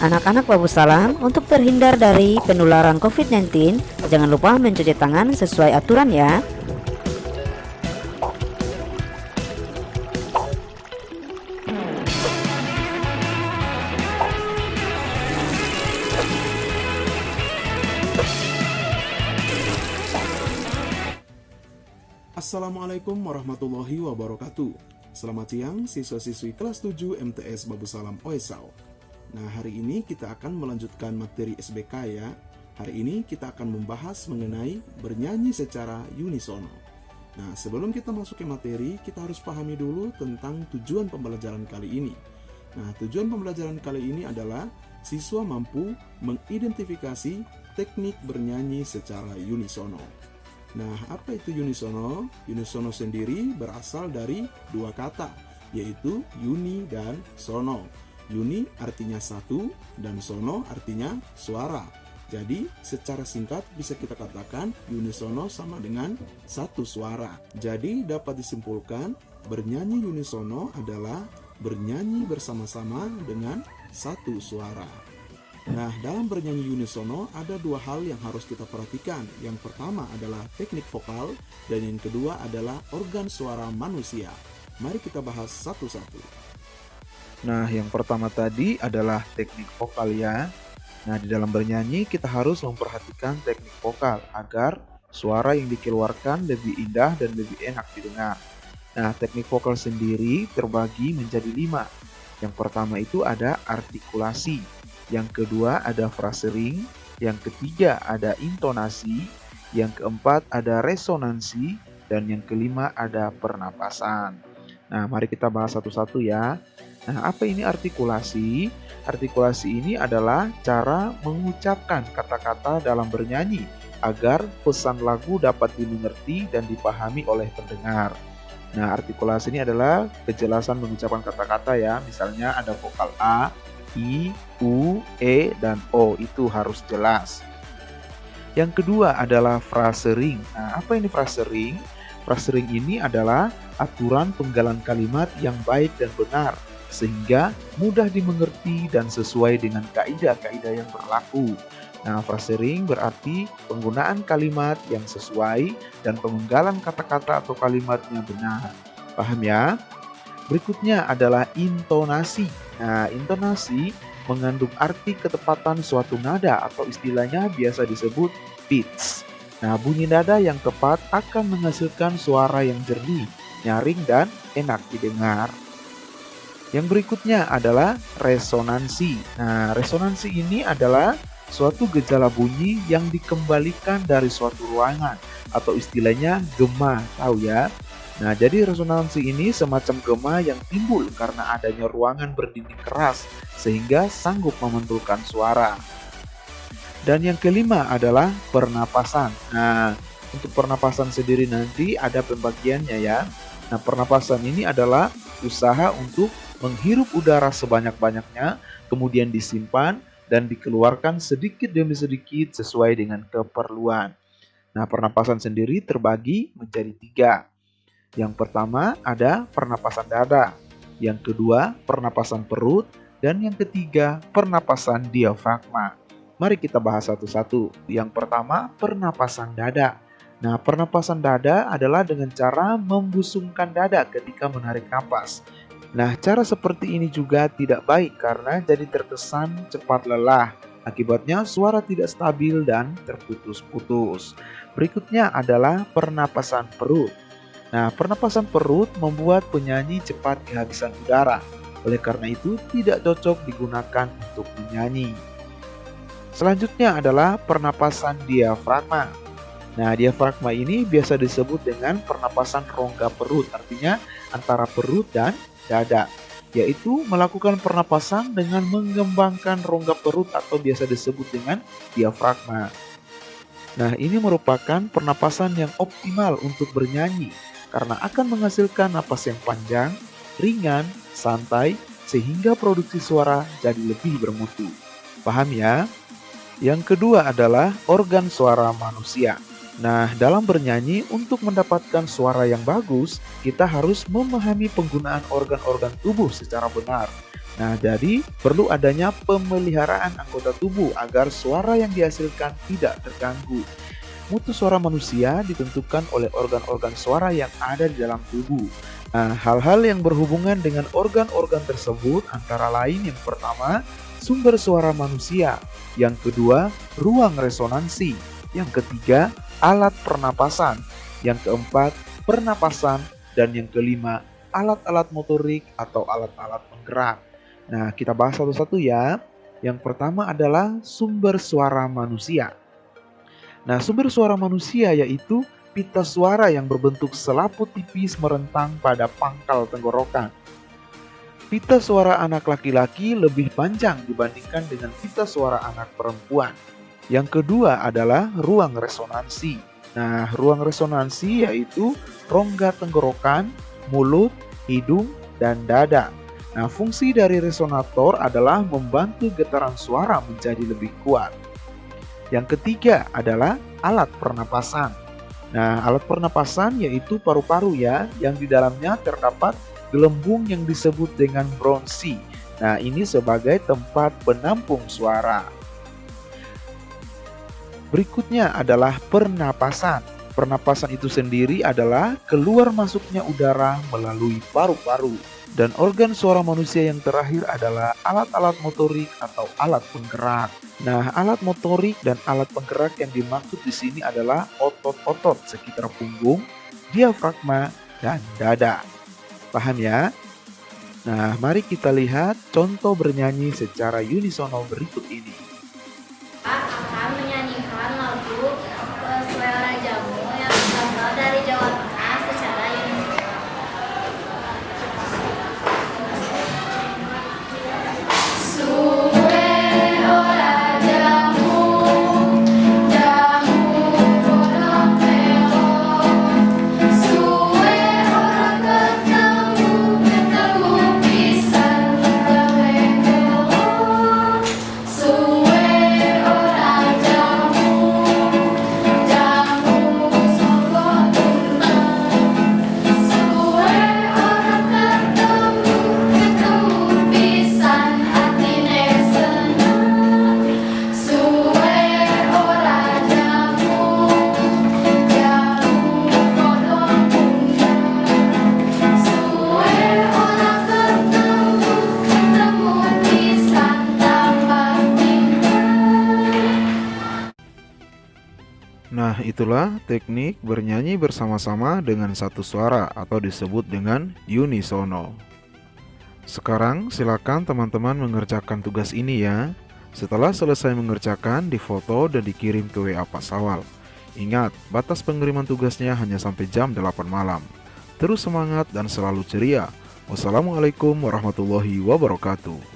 Anak-anak Babu Salam, untuk terhindar dari penularan COVID-19, jangan lupa mencuci tangan sesuai aturan ya. Assalamualaikum warahmatullahi wabarakatuh. Selamat siang siswa-siswi kelas 7 MTS Babu Salam Oesau. Nah, hari ini kita akan melanjutkan materi SBK ya. Hari ini kita akan membahas mengenai bernyanyi secara unisono. Nah, sebelum kita masuk ke materi, kita harus pahami dulu tentang tujuan pembelajaran kali ini. Nah, tujuan pembelajaran kali ini adalah siswa mampu mengidentifikasi teknik bernyanyi secara unisono. Nah, apa itu unisono? Unisono sendiri berasal dari dua kata, yaitu uni dan sono. Uni artinya satu dan sono artinya suara. Jadi, secara singkat bisa kita katakan unisono sama dengan satu suara. Jadi, dapat disimpulkan bernyanyi unisono adalah bernyanyi bersama-sama dengan satu suara. Nah, dalam bernyanyi unisono ada dua hal yang harus kita perhatikan. Yang pertama adalah teknik vokal dan yang kedua adalah organ suara manusia. Mari kita bahas satu-satu. Nah, yang pertama tadi adalah teknik vokal ya. Nah, di dalam bernyanyi kita harus memperhatikan teknik vokal agar suara yang dikeluarkan lebih indah dan lebih enak didengar. Nah, teknik vokal sendiri terbagi menjadi 5. Yang pertama itu ada artikulasi. Yang kedua ada frasering, yang ketiga ada intonasi, yang keempat ada resonansi, dan yang kelima ada pernapasan. Nah, mari kita bahas satu-satu ya. Nah, apa ini artikulasi? Artikulasi ini adalah cara mengucapkan kata-kata dalam bernyanyi agar pesan lagu dapat dimengerti dan dipahami oleh pendengar. Nah, artikulasi ini adalah kejelasan mengucapkan kata-kata ya. Misalnya ada vokal A, I, U, E, dan O. Itu harus jelas. Yang kedua adalah frasering. Nah, apa ini frasering? Frasering ini adalah aturan penggalan kalimat yang baik dan benar, sehingga mudah dimengerti dan sesuai dengan kaidah-kaidah yang berlaku. Nah, frasering berarti penggunaan kalimat yang sesuai dan pemenggalan kata-kata atau kalimatnya benar. Paham ya? Berikutnya adalah intonasi. Nah, intonasi mengandung arti ketepatan suatu nada atau istilahnya biasa disebut pitch. Nah, bunyi nada yang tepat akan menghasilkan suara yang jernih, nyaring, dan enak didengar. Yang berikutnya adalah resonansi. Nah, resonansi ini adalah suatu gejala bunyi yang dikembalikan dari suatu ruangan atau istilahnya gema, tahu ya? Nah, jadi resonansi ini semacam gema yang timbul karena adanya ruangan berdinding keras sehingga sanggup memantulkan suara. Dan yang kelima adalah pernapasan. Nah, untuk pernapasan sendiri nanti ada pembagiannya ya. Nah, pernapasan ini adalah usaha untuk menghirup udara sebanyak-banyaknya, kemudian disimpan dan dikeluarkan sedikit demi sedikit sesuai dengan keperluan. Nah, pernapasan sendiri terbagi menjadi 3. Yang pertama ada pernapasan dada, yang kedua pernapasan perut, dan yang ketiga pernapasan diafragma. Mari kita bahas satu-satu. Yang pertama, pernapasan dada. Nah, pernapasan dada adalah dengan cara membusungkan dada ketika menarik napas. Nah, cara seperti ini juga tidak baik karena jadi terkesan cepat lelah. Akibatnya suara tidak stabil dan terputus-putus. Berikutnya adalah pernapasan perut. Nah, pernapasan perut membuat penyanyi cepat kehabisan udara. Oleh karena itu, tidak cocok digunakan untuk menyanyi. Selanjutnya adalah pernapasan diafragma. Nah, diafragma ini biasa disebut dengan pernapasan rongga perut, artinya antara perut dan dada, yaitu melakukan pernapasan dengan mengembangkan rongga perut atau biasa disebut dengan diafragma. Nah, ini merupakan pernapasan yang optimal untuk bernyanyi karena akan menghasilkan napas yang panjang, ringan, santai, sehingga produksi suara jadi lebih bermutu. Paham ya? Yang kedua adalah organ suara manusia. Nah, dalam bernyanyi untuk mendapatkan suara yang bagus, kita harus memahami penggunaan organ-organ tubuh secara benar. Nah, jadi perlu adanya pemeliharaan anggota tubuh agar suara yang dihasilkan tidak terganggu. Mutu suara manusia ditentukan oleh organ-organ suara yang ada di dalam tubuh. Nah, hal-hal yang berhubungan dengan organ-organ tersebut antara lain yang pertama, sumber suara manusia. Yang kedua, ruang resonansi. Yang ketiga, alat pernapasan. Yang keempat, pernapasan. Dan yang kelima, alat-alat motorik atau alat-alat penggerak. Nah, kita bahas satu-satu ya. Yang pertama adalah sumber suara manusia. Nah, sumber suara manusia yaitu pita suara yang berbentuk selaput tipis merentang pada pangkal tenggorokan. Pita suara anak laki-laki lebih panjang dibandingkan dengan pita suara anak perempuan. Yang kedua adalah ruang resonansi. Nah, ruang resonansi yaitu rongga tenggorokan, mulut, hidung, dan dada. Nah, fungsi dari resonator adalah membantu getaran suara menjadi lebih kuat. Yang ketiga adalah alat pernapasan. Nah, alat pernapasan yaitu paru-paru ya, yang di dalamnya terdapat gelembung yang disebut dengan bronsi. Nah, ini sebagai tempat penampung suara. Berikutnya adalah pernapasan. Pernapasan itu sendiri adalah keluar masuknya udara melalui paru-paru. Dan organ suara manusia yang terakhir adalah alat-alat motorik atau alat penggerak. Nah, alat motorik dan alat penggerak yang dimaksud di sini adalah otot-otot sekitar punggung, diafragma, dan dada. Paham ya? Nah, mari kita lihat contoh bernyanyi secara unisono berikut ini. Akan menyanyikan lagu Selera Jamu yang berasal dari Jawa Tengah secara unisono. Nah, itulah teknik bernyanyi bersama-sama dengan satu suara atau disebut dengan unisono. Sekarang silakan teman-teman mengerjakan tugas ini ya. Setelah selesai mengerjakan, difoto dan dikirim ke WA Pak Sawal. Ingat, batas pengiriman tugasnya hanya sampai jam 8 malam. Terus semangat dan selalu ceria. Wassalamualaikum warahmatullahi wabarakatuh.